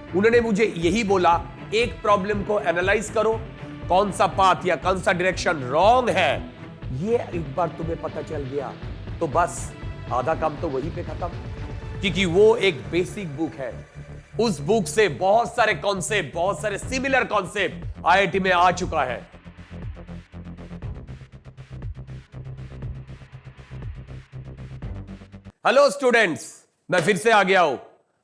उन्होंने मुझे यही बोला, एक प्रॉब्लम को एनालाइज करो, कौन सा पाथ या कौन सा डायरेक्शन रॉन्ग है, ये एक बार तुम्हें पता चल गया तो बस आधा काम तो वहीं पे खत्म। क्योंकि वो एक बेसिक बुक है, उस बुक से बहुत सारे कॉन्सेप्ट, बहुत सारे सिमिलर कॉन्सेप्ट आईआईटी में आ चुका है। हेलो स्टूडेंट्स, मैं फिर से आ गया हूं।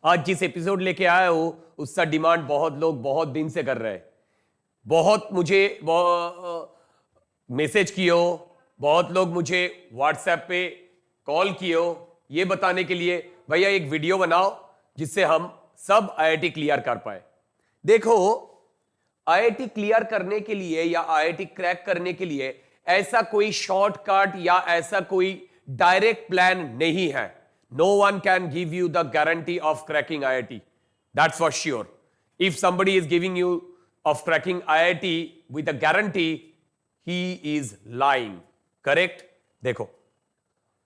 आज जिस एपिसोड लेके आया हूं उसका डिमांड बहुत लोग बहुत दिन से कर रहे हैं। बहुत मुझे मैसेज किए हो, बहुत लोग मुझे व्हाट्सएप पे कॉल किए हो, ये बताने के लिए भैया एक वीडियो बनाओ जिससे हम सब आईआईटी क्लियर कर पाए। देखो, आईआईटी क्लियर करने के लिए या आईआईटी क्रैक करने के लिए ऐसा कोई शॉर्टकट या ऐसा कोई डायरेक्ट प्लान नहीं है। No one can give you the guarantee of cracking IIT, that's for sure. If somebody is giving you of cracking IIT with a guarantee, he is lying. Correct? देखो,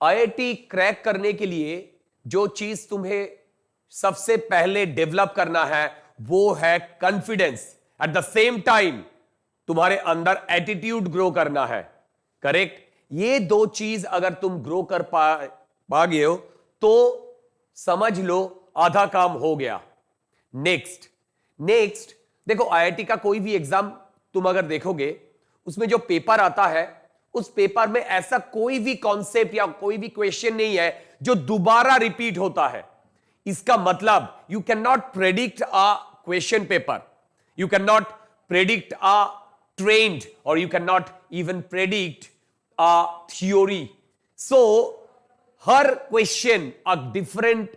IIT crack करने के लिए जो चीज तुम्हें सबसे पहले डेवलप करना है वो है confidence. At the same time तुम्हारे अंदर एटीट्यूड ग्रो करना है। करेक्ट? ये दो चीज अगर तुम ग्रो कर पा गए हो तो समझ लो आधा काम हो गया। नेक्स्ट देखो, आईआईटी का कोई भी एग्जाम तुम अगर देखोगे, उसमें जो पेपर आता है उस पेपर में ऐसा कोई भी कॉन्सेप्ट या कोई भी क्वेश्चन नहीं है जो दोबारा रिपीट होता है। इसका मतलब you can not predict a question paper, you can not predict a trend, और you can not even predict a theory. So हर क्वेश्चन अ डिफरेंट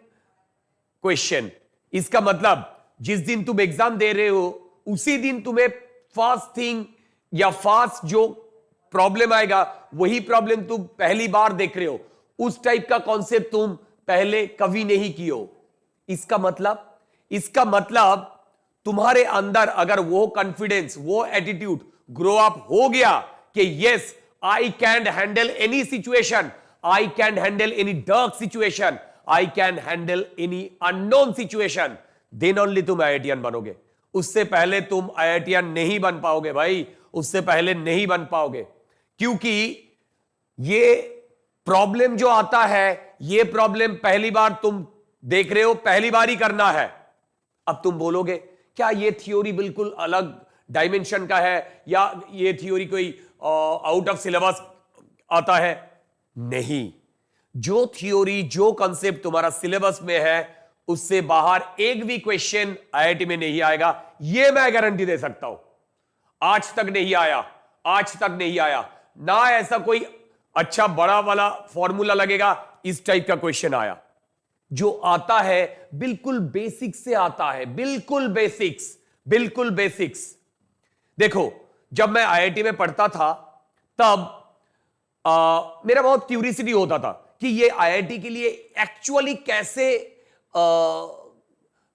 क्वेश्चन। इसका मतलब जिस दिन तुम एग्जाम दे रहे हो उसी दिन तुम्हें फर्स्ट थिंग या फास्ट जो प्रॉब्लम आएगा वही प्रॉब्लम तुम पहली बार देख रहे हो। उस टाइप का कॉन्सेप्ट तुम पहले कभी नहीं किए हो। इसका मतलब तुम्हारे अंदर अगर वो कॉन्फिडेंस, वो एटीट्यूड ग्रो अप हो गया कि yes, I can handle any situation, I can handle any dark situation, I can handle any unknown situation, then only तुम आईआईटीएन बनोगे। उससे पहले तुम आईआईटीएन नहीं बन पाओगे भाई, उससे पहले नहीं बन पाओगे। क्योंकि ये प्रॉब्लम जो आता है, ये प्रॉब्लम पहली बार तुम देख रहे हो, पहली बार ही करना है। अब तुम बोलोगे क्या ये थ्योरी बिल्कुल अलग डायमेंशन का है या ये थ्योरी कोई आउट ऑफ सिलेबस आता है? नहीं, जो थ्योरी, जो कॉन्सेप्ट तुम्हारा सिलेबस में है उससे बाहर एक भी क्वेश्चन आईआईटी में नहीं आएगा, ये मैं गारंटी दे सकता हूं। आज तक नहीं आया ना ऐसा कोई अच्छा बड़ा वाला फॉर्मूला लगेगा इस टाइप का क्वेश्चन आया। जो आता है बिल्कुल बेसिक्स से आता है, बिल्कुल बेसिक्स। देखो, जब मैं आईआईटी में पढ़ता था तब मेरा बहुत क्यूरियोसिटी होता था कि ये आईआईटी के लिए एक्चुअली कैसे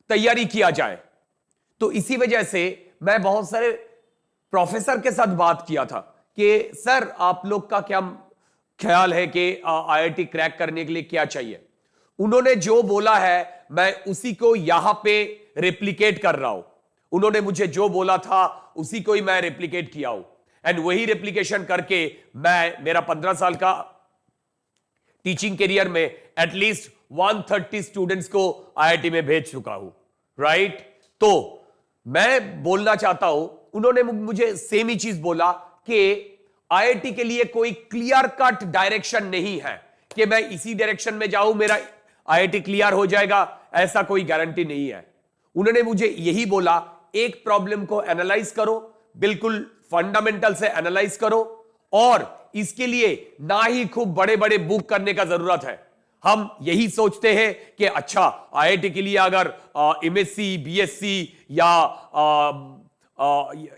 तैयारी किया जाए। तो इसी वजह से मैं बहुत सारे प्रोफेसर के साथ बात किया था कि सर आप लोग का क्या ख्याल है कि आईआईटी क्रैक करने के लिए क्या चाहिए। उन्होंने जो बोला है मैं उसी को यहां पे रेप्लिकेट कर रहा हूं। उन्होंने मुझे जो बोला था उसी को ही मैं रेप्लिकेट किया हूं, एंड वही रेप्लिकेशन करके मैं मेरा 15 साल का टीचिंग करियर में एटलीस्ट 130 स्टूडेंट्स को आईआईटी में भेज चुका हूं। राइट? तो मैं बोलना चाहता हूं, उन्होंने मुझे सेम ही चीज बोला कि आईआईटी के लिए कोई क्लियर कट डायरेक्शन नहीं है कि मैं इसी डायरेक्शन में जाऊं मेरा आईआईटी क्लियर हो जाएगा, ऐसा कोई गारंटी नहीं है। उन्होंने मुझे यही बोला, एक प्रॉब्लम को एनालाइज करो, बिल्कुल फंडामेंटल से एनालाइज करो, और इसके लिए ना ही खूब बड़े बड़े बुक करने का जरूरत है। हम यही सोचते हैं कि अच्छा आईआईटी के लिए अगर एमएससी, बीएससी या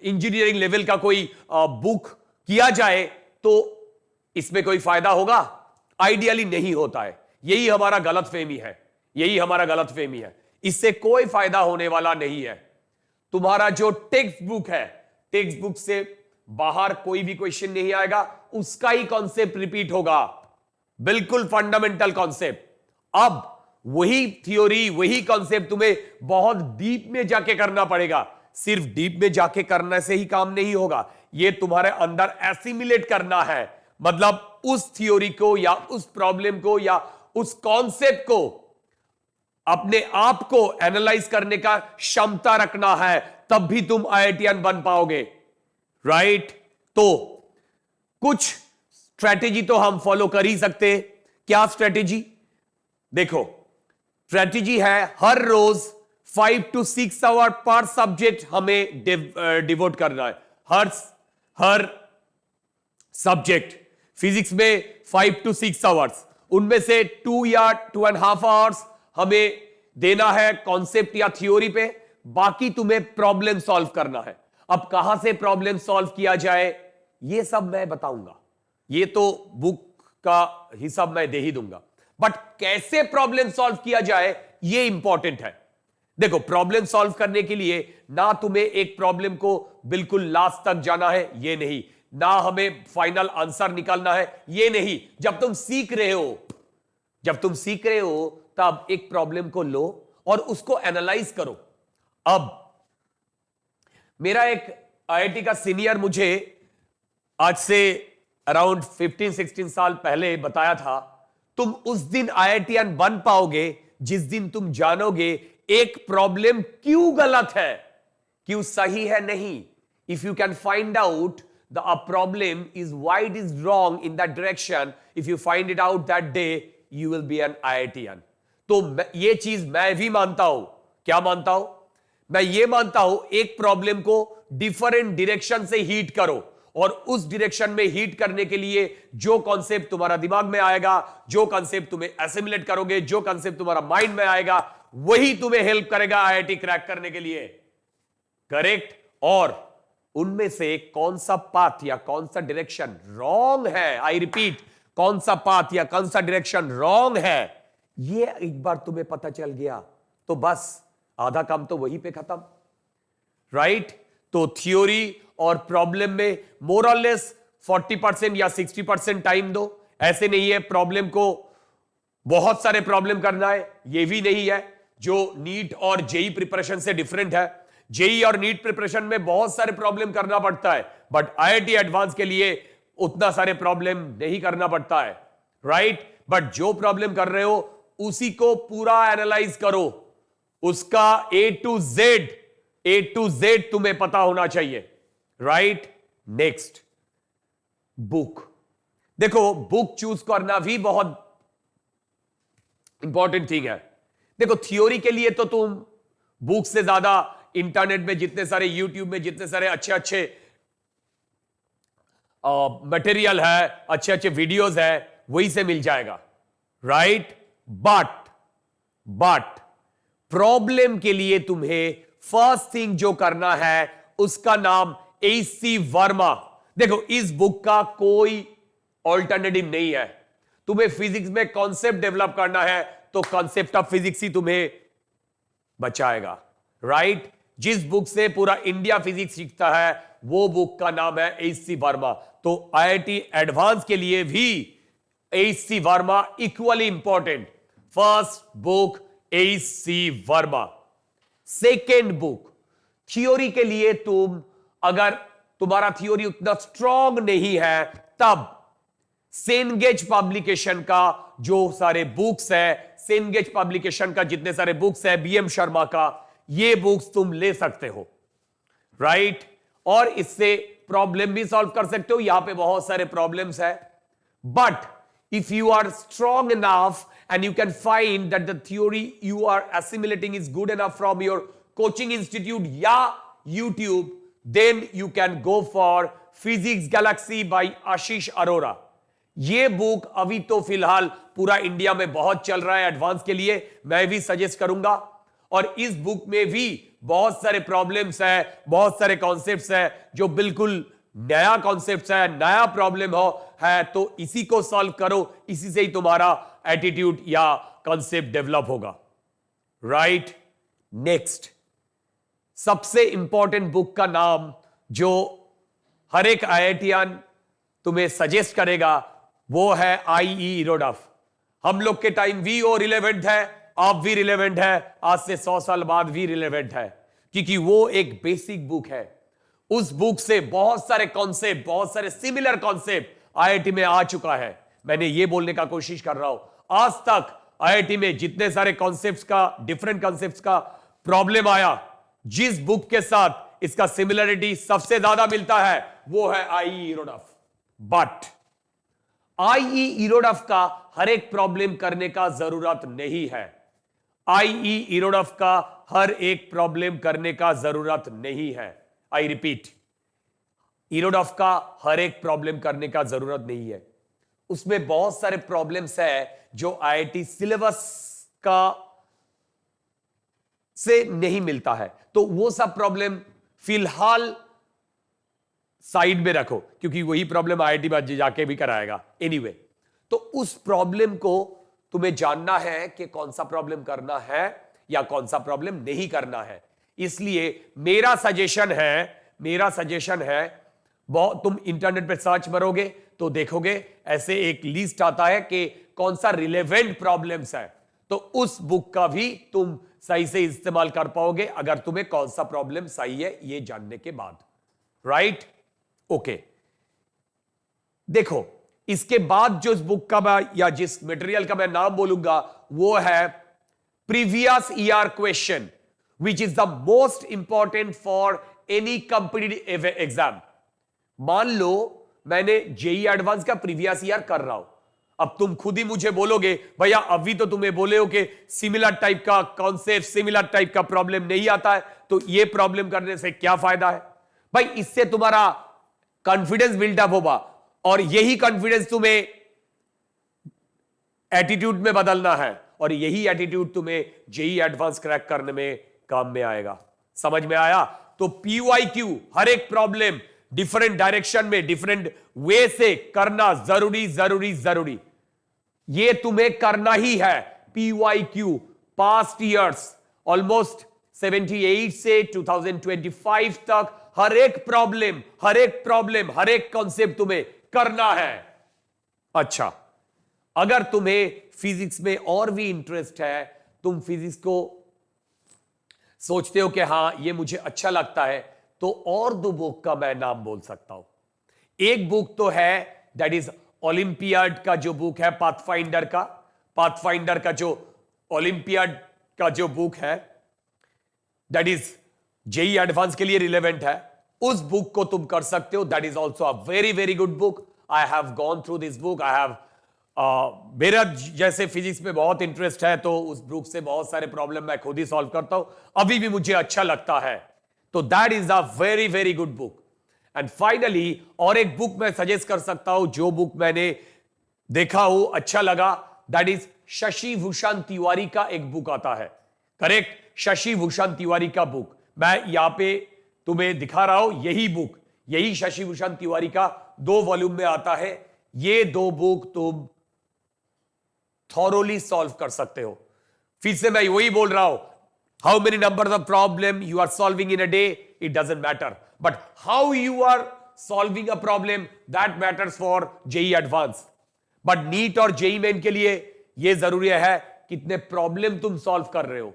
इंजीनियरिंग लेवल का कोई बुक किया जाए तो इसमें कोई फायदा होगा? आइडियली नहीं होता है। यही हमारा गलतफहमी है। इससे कोई फायदा होने वाला नहीं है। तुम्हारा जो टेक्स्ट बुक है, टेक्स्ट बुक से बाहर कोई भी क्वेश्चन नहीं आएगा, उसका ही कॉन्सेप्ट रिपीट होगा, बिल्कुल फंडामेंटल कॉन्सेप्ट। अब वही थ्योरी, वही कॉन्सेप्ट तुम्हें बहुत डीप में जाके करना पड़ेगा। सिर्फ डीप में जाके करने से ही काम नहीं होगा, ये तुम्हारे अंदर एसिमिलेट करना है। मतलब उस थ्योरी को या उस प्रॉब्लम को या उस कॉन्सेप्ट को अपने आप को एनालाइज करने का क्षमता रखना है, तब भी तुम आईआईटीएन बन पाओगे। राइट? तो कुछ स्ट्रेटेजी तो हम फॉलो कर ही सकते हैं। क्या स्ट्रेटेजी? देखो, स्ट्रेटेजी है हर रोज 5 to 6 आवर पर सब्जेक्ट हमें डिवोट करना है। हर सब्जेक्ट, फिजिक्स में 5 to 6 आवर्स, उनमें से 2 या 2.5 आवर्स हमें देना है कॉन्सेप्ट या थ्योरी पे, बाकी तुम्हें प्रॉब्लम सॉल्व करना है। अब कहां से प्रॉब्लम सॉल्व किया जाए ये सब मैं बताऊंगा, ये तो बुक का हिसाब मैं दे ही दूंगा, बट कैसे प्रॉब्लम सॉल्व किया जाए ये इंपॉर्टेंट है। देखो, प्रॉब्लम सॉल्व करने के लिए ना तुम्हें एक प्रॉब्लम को बिल्कुल लास्ट तक जाना है, ये नहीं, ना हमें फाइनल आंसर निकालना है, ये नहीं। जब तुम सीख रहे हो तब एक प्रॉब्लम को लो और उसको एनालाइज करो। अब मेरा एक आईआईटी का सीनियर मुझे आज से अराउंड 15-16 साल पहले बताया था, तुम उस दिन आईआईटीएन बन पाओगे जिस दिन तुम जानोगे एक प्रॉब्लम क्यों गलत है, क्यों सही है नहीं। If you can find out the problem is why it is wrong in that direction, if you find it out that day, you will be an IITian। तो ये चीज मैं भी मानता हूं। क्या मानता हूं? मैं ये मानता हूं एक प्रॉब्लम को डिफरेंट डायरेक्शन से हीट करो, और उस डायरेक्शन में हीट करने के लिए जो कॉन्सेप्ट तुम्हारा दिमाग में आएगा, जो कॉन्सेप्ट तुम्हें एसिमुलेट करोगे, जो कॉन्सेप्ट तुम्हारा माइंड में आएगा, वही तुम्हें हेल्प करेगा आईआईटी क्रैक करने के लिए। करेक्ट? और उनमें से कौन सा पाथ या कौन सा डायरेक्शन रॉन्ग है, आई रिपीट, कौन सा पाथ या कौन सा डायरेक्शन रॉन्ग है, ये एक बार तुम्हें पता चल गया तो बस आधा काम तो वहीं पे खत्म। राइट? तो थ्योरी और प्रॉब्लम में मोर और लेस 40% या 60% टाइम दो। ऐसे नहीं है प्रॉब्लम को बहुत सारे प्रॉब्लम करना है, ये भी नहीं है, जो नीट और जेई प्रिपरेशन से डिफरेंट है। जेई और नीट प्रिपरेशन में बहुत सारे प्रॉब्लम करना पड़ता है, बट आईआईटी एडवांस के लिए उतना सारे प्रॉब्लम नहीं करना पड़ता है। राइट? बट जो प्रॉब्लम कर रहे हो उसी को पूरा एनालाइज करो, उसका ए टू जेड तुम्हें पता होना चाहिए। राइट? Next, book. देखो, बुक चूज करना भी बहुत इंपॉर्टेंट थिंग है। देखो, थ्योरी के लिए तो तुम बुक से ज्यादा इंटरनेट में जितने सारे, यूट्यूब में जितने सारे अच्छे अच्छे मटेरियल है, अच्छे अच्छे वीडियोस है, वही से मिल जाएगा। राइट? बट प्रॉब्लम के लिए तुम्हें फर्स्ट थिंग जो करना है उसका नाम AC वर्मा। देखो, इस बुक का कोई ऑल्टरनेटिव नहीं है। तुम्हें फिजिक्स में कॉन्सेप्ट डेवलप करना है तो कॉन्सेप्ट ऑफ फिजिक्स ही तुम्हें बचाएगा। राइट? जिस बुक से पूरा इंडिया फिजिक्स सीखता है वो बुक का नाम है AC वर्मा। तो आईआईटी एडवांस के लिए भी AC Verma equally important. First book AC Verma. Second book, theory के लिए अगर तुम्हारा थ्योरी उतना स्ट्रॉन्ग नहीं है तब सेनगेज पब्लिकेशन का जो सारे बुक्स है, सेनगेज पब्लिकेशन का जितने सारे बुक्स है, BM शर्मा का, ये बुक्स तुम ले सकते हो। राइट? और इससे प्रॉब्लम भी सॉल्व कर सकते हो। यहां पे बहुत सारे प्रॉब्लम्स है, but if you are strong enough and you can find that the theory you are assimilating is good enough from your coaching institute या YouTube, then you can go for Physics Galaxy by आशीष अरोरा। ये book अभी तो फिलहाल पूरा India में बहुत चल रहा है एडवांस के लिए, मैं भी सजेस्ट करूंगा। और इस बुक में भी बहुत सारे प्रॉब्लम्स है, बहुत सारे कॉन्सेप्ट्स है जो बिल्कुल नया कॉन्सेप्ट है, नया प्रॉब्लम है, तो इसी को सॉल्व करो, इसी से ही तुम्हारा एटीट्यूड या कॉन्सेप्ट डेवलप होगा। राइट? नेक्स्ट, सबसे इंपॉर्टेंट बुक का नाम जो हर एक आईआईटीआन तुम्हें सजेस्ट करेगा वो है IE इरोडफ। हम लोग के टाइम भी वो रिलेवेंट है, अब भी रिलेवेंट है, आज से 100 साल बाद भी रिलेवेंट है, क्योंकि वो एक बेसिक बुक है। उस बुक से बहुत सारे कॉन्सेप्ट, बहुत सारे सिमिलर कॉन्सेप्ट आईआईटी में आ चुका है। मैंने ये बोलने का कोशिश कर रहा हूं, आज तक आईआईटी में जितने सारे कॉन्सेप्ट्स का, डिफरेंट कॉन्सेप्ट्स का प्रॉब्लम आया, जिस बुक के साथ इसका सिमिलरिटी सबसे ज्यादा मिलता है वो है आईई इरोडफ। बट आईई इरोडफ का हर एक प्रॉब्लम करने का जरूरत नहीं है। आईई इरोडफ का हर एक प्रॉब्लम करने का जरूरत नहीं है। आई रिपीट, इरोडफ का हर एक प्रॉब्लम करने का जरूरत नहीं है। उसमें बहुत सारे प्रॉब्लम्स है जो आईआईटी सिलेबस का से नहीं मिलता है, तो वो सब प्रॉब्लम फिलहाल साइड में रखो, क्योंकि वही प्रॉब्लम आईआईटी में जाके भी कराएगा एनीवे। तो उस प्रॉब्लम को तुम्हें जानना है कि कौन सा प्रॉब्लम करना है या कौन सा प्रॉब्लम नहीं करना है। इसलिए मेरा सजेशन है बहुत, तुम इंटरनेट पे सर्च मारोगे तो देखोगे ऐसे एक लिस्ट आता है कि कौन सा रिलेवेंट प्रॉब्लम्स है, तो उस बुक का भी तुम सही से इस्तेमाल कर पाओगे अगर तुम्हें कौन सा प्रॉब्लम सही है ये जानने के बाद। राइट? ओके, देखो इसके बाद जो इस बुक का मैं या जिस मटेरियल का मैं नाम बोलूंगा वो है previous year question, which is the most important for any competitive exam. मान लो मैंने जेई एडवांस का प्रीवियस ईयर कर रहा हूं, अब तुम खुद ही मुझे बोलोगे भैया अभी तो तुम्हें बोले हो कि सिमिलर टाइप का कॉन्सेप्ट, सिमिलर टाइप का प्रॉब्लम नहीं आता है, तो ये प्रॉब्लम करने से क्या फायदा है? भाई इससे तुम्हारा कॉन्फिडेंस बिल्डअप होगा और यही कॉन्फिडेंस तुम्हें एटीट्यूड में बदलना है और यही एटीट्यूड तुम्हें जेई एडवांस क्रैक करने में काम में आएगा। समझ में आया? तो पीवाईक्यू हर एक प्रॉब्लम डिफरेंट डायरेक्शन में, डिफरेंट वे से करना जरूरी, ये तुम्हें करना ही है। पीवाईक्यू पास्ट ईयर्स ऑलमोस्ट 78 से 2025 तक हर एक प्रॉब्लम, हर एक कॉन्सेप्ट तुम्हें करना है। अच्छा, अगर तुम्हें फिजिक्स में और भी इंटरेस्ट है, तुम फिजिक्स को सोचते हो कि हां ये मुझे अच्छा लगता है, तो और दो बुक का मैं नाम बोल सकता हूं। एक बुक तो है दैट इज ओलंपियाड का जो बुक है, पाथफाइंडर का जो ओलंपियाड का जो बुक है दैट इज जेई एडवांस के लिए रिलेवेंट है, उस बुक को तुम कर सकते हो। That is also a very good book. I have gone through this book. I have मेरा जैसे फिजिक्स में बहुत इंटरेस्ट है तो उस बुक से बहुत सारे प्रॉब्लम मैं खुद ही सॉल्व करता हूं, अभी भी मुझे अच्छा लगता है। तो that is a very good book. And finally और एक बुक मैं सजेस्ट कर सकता हूं, जो बुक मैंने देखा हो अच्छा लगा, दैट इज शशि भूषण तिवारी का एक बुक आता है। करेक्ट, शशि भूषण तिवारी का बुक मैं यहां पे तुम्हें दिखा रहा हूं। यही बुक, यही शशि भूषण तिवारी का 2 वॉल्यूम में आता है। ये 2 बुक तुम थॉरोली सॉल्व कर सकते हो। फिर से मैं वही बोल रहा हूं, how many number of problem you are solving in a day, it doesn't matter, but how you are solving a problem that matters for JEE advance. But NEET और जेई मेन के लिए यह जरूरी है कितने प्रॉब्लम तुम solve कर रहे हो।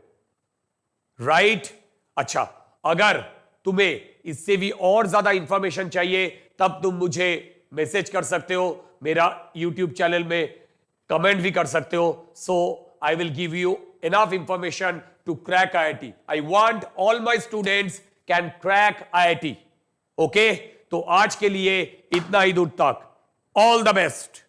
राइट? अच्छा, अगर तुम्हें इससे भी और ज्यादा इंफॉर्मेशन चाहिए तब तुम मुझे मैसेज कर सकते हो, मेरा यूट्यूब चैनल में कमेंट भी कर सकते हो। So I will give you enough information to crack IIT. I want all my students can crack IIT. Okay? तो आज के लिए इतना ही दूर तक। All the best.